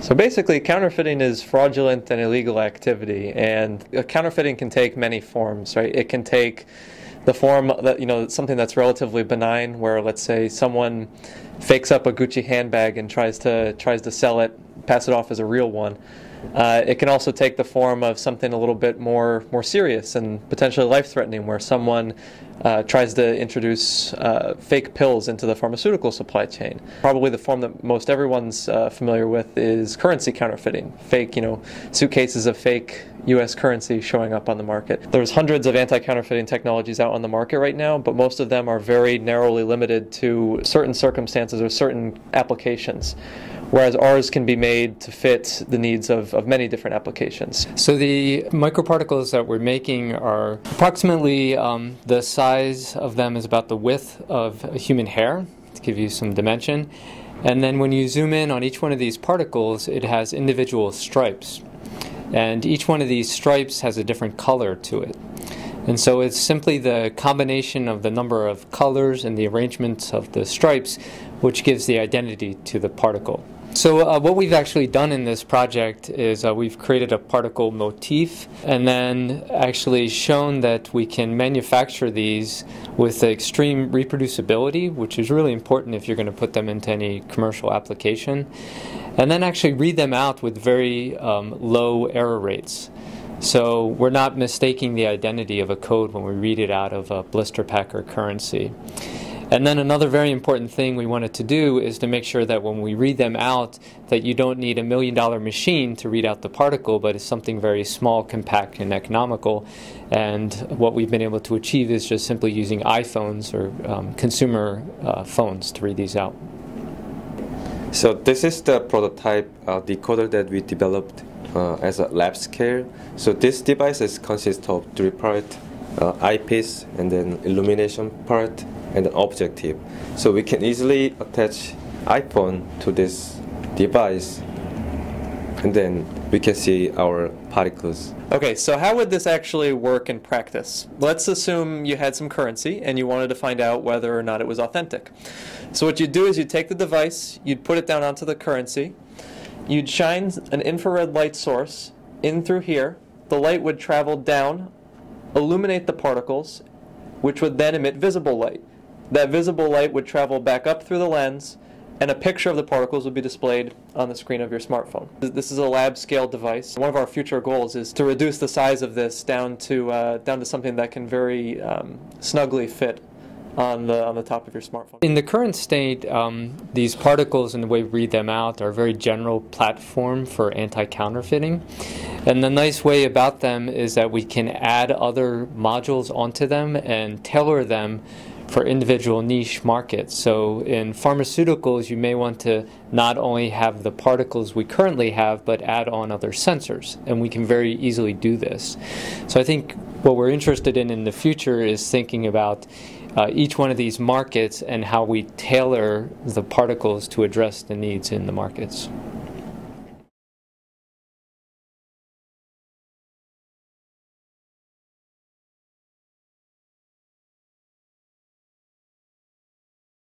So basically, counterfeiting is fraudulent and illegal activity, and counterfeiting can take many forms, right? It can take the form that, something that's relatively benign, where let's say someone fakes up a Gucci handbag and tries to sell it, pass it off as a real one. It can also take the form of something a little bit more serious and potentially life-threatening, where someone tries to introduce fake pills into the pharmaceutical supply chain. Probably the form that most everyone's familiar with is currency counterfeiting. Fake, suitcases of fake U.S. currency showing up on the market. There's hundreds of anti-counterfeiting technologies out on the market right now, but most of them are very narrowly limited to certain circumstances or certain applications, whereas ours can be made to fit the needs of many different applications. So the microparticles that we're making are approximately the size of them is about the width of a human hair, to give you some dimension. And then when you zoom in on each one of these particles, it has individual stripes. And each one of these stripes has a different color to it. And so it's simply the combination of the number of colors and the arrangements of the stripes which gives the identity to the particle. So what we've actually done in this project is we've created a particle motif and then actually shown that we can manufacture these with extreme reproducibility, which is really important if you're going to put them into any commercial application, and then actually read them out with very low error rates. So we're not mistaking the identity of a code when we read it out of a blister packer currency. And then another very important thing we wanted to do is to make sure that when we read them out, that you don't need $1 million machine to read out the particle, but it's something very small, compact, and economical. And what we've been able to achieve is just simply using iPhones or consumer phones to read these out. So this is the prototype decoder that we developed as a lab scale. So this device consists of 3 parts, eyepiece, and then illumination part, and an objective. So we can easily attach iPhone to this device, and then we can see our particles. Okay, so how would this actually work in practice? Let's assume you had some currency and you wanted to find out whether or not it was authentic. So what you'd do is you'd take the device, you'd put it down onto the currency, you'd shine an infrared light source in through here, the light would travel down, illuminate the particles, which would then emit visible light. That visible light would travel back up through the lens, and a picture of the particles would be displayed on the screen of your smartphone. This is a lab-scale device. One of our future goals is to reduce the size of this down to something that can very snugly fit on the top of your smartphone. In the current state, these particles and the way we read them out are a very general platform for anti-counterfeiting. And the nice way about them is that we can add other modules onto them and tailor them for individual niche markets. So in pharmaceuticals, you may want to not only have the particles we currently have, but add on other sensors, and we can very easily do this. So I think what we're interested in the future is thinking about each one of these markets and how we tailor the particles to address the needs in the markets.